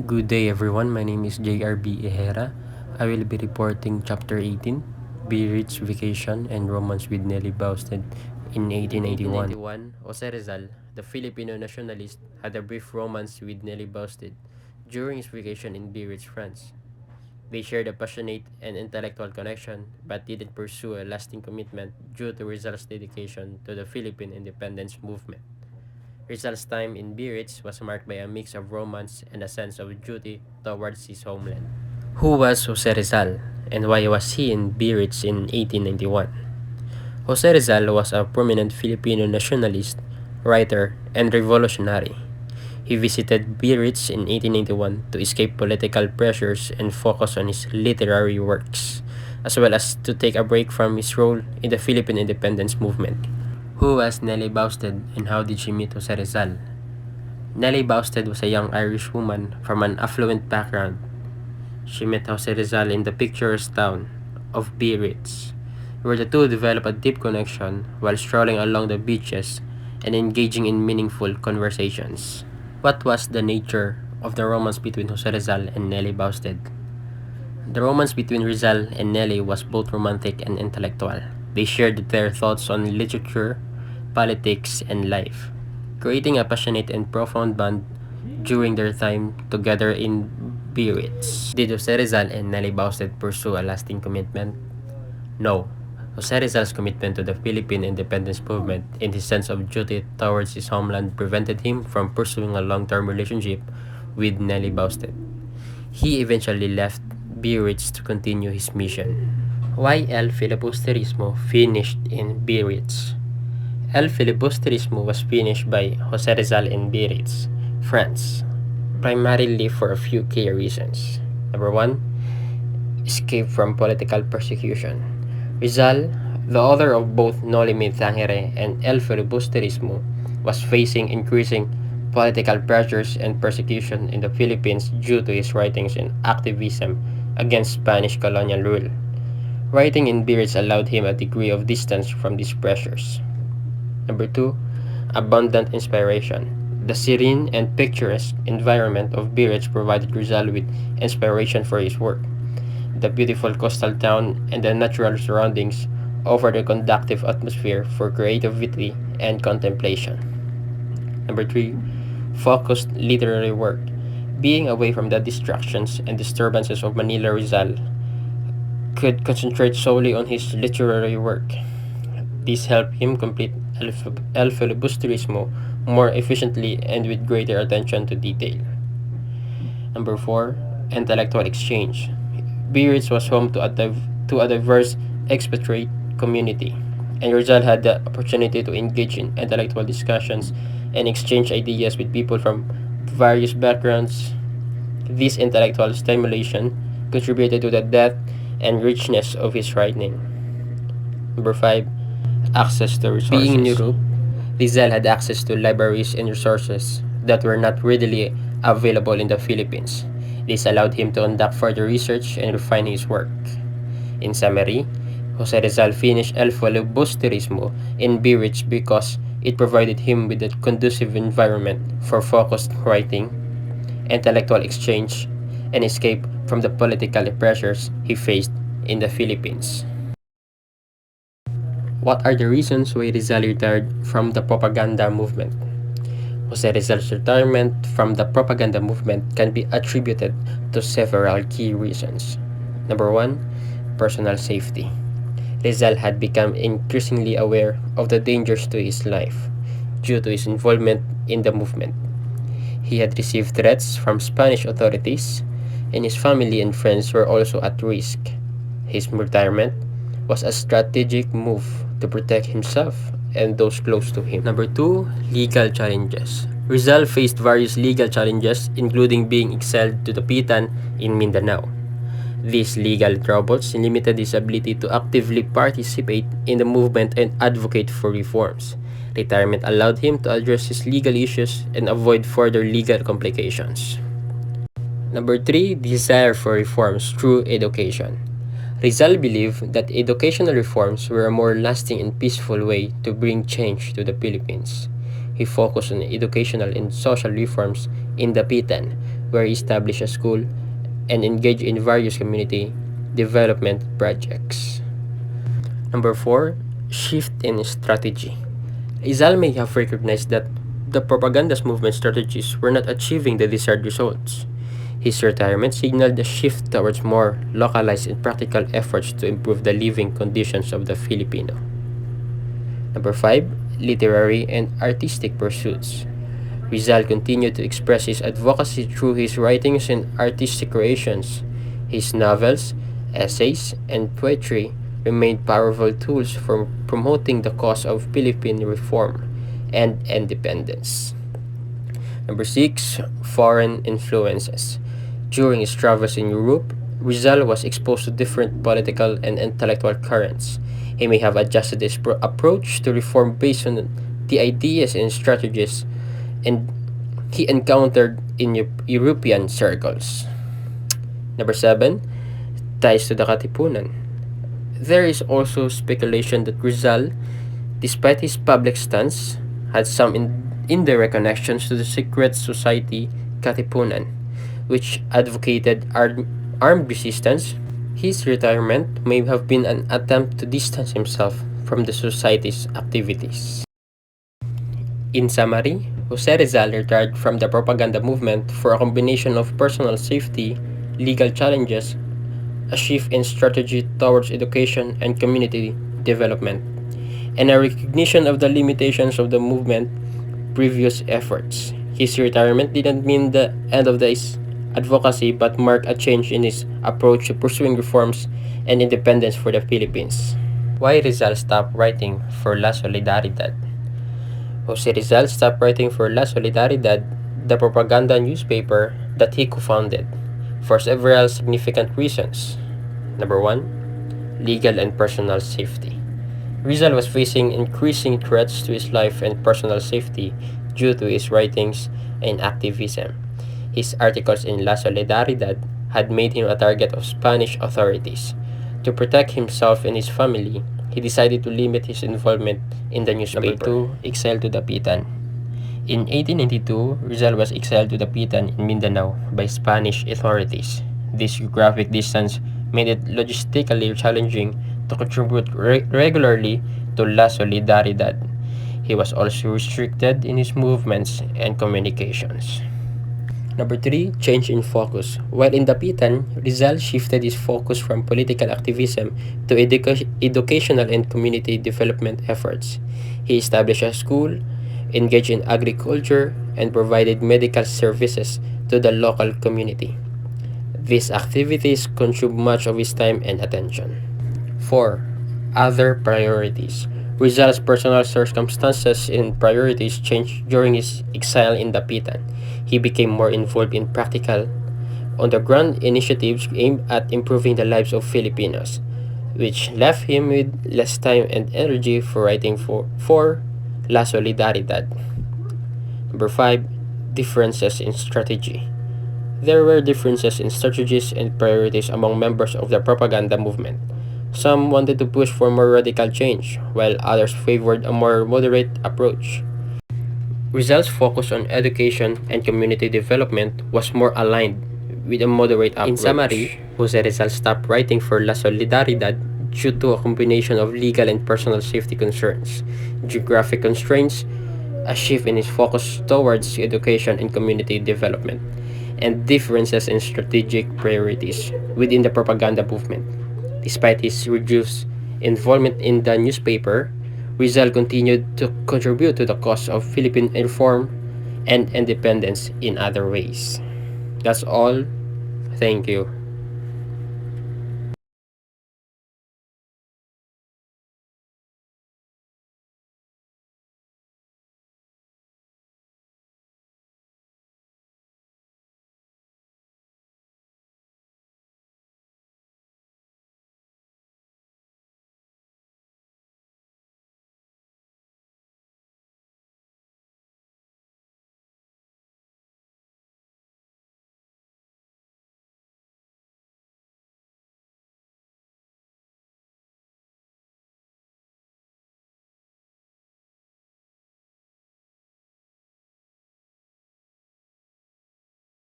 Good day everyone, my name is JRB Ehera. I will be reporting Chapter 18, Biarritz Vacation and Romance with Nelly Boustead in 1881. In 1881, Jose Rizal, the Filipino nationalist, had a brief romance with Nelly Boustead during his vacation in Biarritz, France. They shared a passionate and intellectual connection but didn't pursue a lasting commitment due to Rizal's dedication to the Philippine independence movement. Rizal's time in Biarritz was marked by a mix of romance and a sense of duty towards his homeland. Who was Jose Rizal, and why was he in Biarritz in 1891? Jose Rizal was a prominent Filipino nationalist, writer, and revolutionary. He visited Biarritz in 1891 to escape political pressures and focus on his literary works, as well as to take a break from his role in the Philippine independence movement. Who was Nelly Boustead and how did she meet Jose Rizal? Nelly Boustead was a young Irish woman from an affluent background. She met Jose Rizal in the picturesque town of Biarritz, where the two developed a deep connection while strolling along the beaches and engaging in meaningful conversations. What was the nature of the romance between Jose Rizal and Nelly Boustead? The romance between Rizal and Nelly was both romantic and intellectual. They shared their thoughts on literature, politics, and life, creating a passionate and profound bond during their time together in Biarritz. Did Jose Rizal and Nelly Boustead pursue a lasting commitment? No. Jose Rizal's commitment to the Philippine independence movement and his sense of duty towards his homeland prevented him from pursuing a long-term relationship with Nelly Boustead. He eventually left Biarritz to continue his mission. Why El Filibusterismo finished in Biarritz? El Filibusterismo was finished by Jose Rizal in Biarritz, France, primarily for a few key reasons. Number 1, escape from political persecution. Rizal, the author of both Noli Me Tangere and El Filibusterismo, was facing increasing political pressures and persecution in the Philippines due to his writings and activism against Spanish colonial rule. Writing in Biarritz allowed him a degree of distance from these pressures. Number 2, abundant inspiration. The serene and picturesque environment of Biarritz provided Rizal with inspiration for his work. The beautiful coastal town and the natural surroundings offered a conducive atmosphere for creativity and contemplation. Number 3, focused literary work. Being away from the distractions and disturbances of Manila, Rizal could concentrate solely on his literary work. This helped him complete El Filibusterismo more efficiently and with greater attention to detail. Number 4, intellectual exchange. Biarritz was home to a diverse expatriate community, and Rizal had the opportunity to engage in intellectual discussions and exchange ideas with people from various backgrounds. This intellectual stimulation contributed to the depth and richness of his writing. Number 5, access to resources. Being in Europe, Rizal had access to libraries and resources that were not readily available in the Philippines. This allowed him to conduct further research and refine his work. In summary, Jose Rizal finished El Filibusterismo in Biarritz because it provided him with a conducive environment for focused writing, intellectual exchange, and escape from the political pressures he faced in the Philippines. What are the reasons why Rizal retired from the propaganda movement? Jose Rizal's retirement from the propaganda movement can be attributed to several key reasons. Number 1, personal safety. Rizal had become increasingly aware of the dangers to his life due to his involvement in the movement. He had received threats from Spanish authorities, and his family and friends were also at risk. His retirement was a strategic move to protect himself and those close to him. Number 2, legal challenges. Rizal faced various legal challenges, including being exiled to the Pitan in Mindanao. These legal troubles limited his ability to actively participate in the movement and advocate for reforms. Retirement allowed him to address his legal issues and avoid further legal complications. Number 3, desire for reforms through education. Rizal believed that educational reforms were a more lasting and peaceful way to bring change to the Philippines. He focused on educational and social reforms in the Pitan, where he established a school and engaged in various community development projects. Number 4, shift in strategy. Rizal may have recognized that the propaganda movement strategies were not achieving the desired results. His retirement signaled a shift towards more localized and practical efforts to improve the living conditions of the Filipino. Number 5, literary and artistic pursuits. Rizal continued to express his advocacy through his writings and artistic creations. His novels, essays, and poetry remained powerful tools for promoting the cause of Philippine reform and independence. Number 6, foreign influences. During his travels in Europe, Rizal was exposed to different political and intellectual currents. He may have adjusted his approach to reform based on the ideas and strategies and he encountered in European circles. Number 7, ties to the Katipunan. There is also speculation that Rizal, despite his public stance, had some indirect connections to the secret society Katipunan, which advocated armed resistance. His retirement may have been an attempt to distance himself from the society's activities. In summary, Jose Rizal retired from the propaganda movement for a combination of personal safety, legal challenges, a shift in strategy towards education and community development, and a recognition of the limitations of the movement's previous efforts. His retirement didn't mean the end of his advocacy but marked a change in his approach to pursuing reforms and independence for the Philippines. Why Rizal stopped writing for La Solidaridad? Jose Rizal stopped writing for La Solidaridad, the propaganda newspaper that he co-founded, for several significant reasons. Number 1, legal and personal safety. Rizal was facing increasing threats to his life and personal safety due to his writings and activism. His articles in La Solidaridad had made him a target of Spanish authorities. To protect himself and his family, he decided to limit his involvement in the newspaper. Number 2, exile to Dapitan. In 1892, Rizal was exiled to Dapitan in Mindanao by Spanish authorities. This geographic distance made it logistically challenging to contribute regularly to La Solidaridad. He was also restricted in his movements and communications. Number 3, change in focus. While in Dapitan, Rizal shifted his focus from political activism to educational and community development efforts. He established a school, engaged in agriculture, and provided medical services to the local community. These activities consumed much of his time and attention. 4, other priorities. Rizal's personal circumstances and priorities changed during his exile in Dapitan. He became more involved in practical, on-the-ground initiatives aimed at improving the lives of Filipinos, which left him with less time and energy for writing for La Solidaridad. Number 5, differences in strategy. There were differences in strategies and priorities among members of the propaganda movement. Some wanted to push for more radical change, while others favored a more moderate approach. Rizal's focus on education and community development was more aligned with a moderate approach. In summary, Jose Rizal stopped writing for La Solidaridad due to a combination of legal and personal safety concerns, geographic constraints, a shift in his focus towards education and community development, and differences in strategic priorities within the propaganda movement. Despite his reduced involvement in the newspaper, Rizal continued to contribute to the cause of Philippine reform and independence in other ways. That's all. Thank you.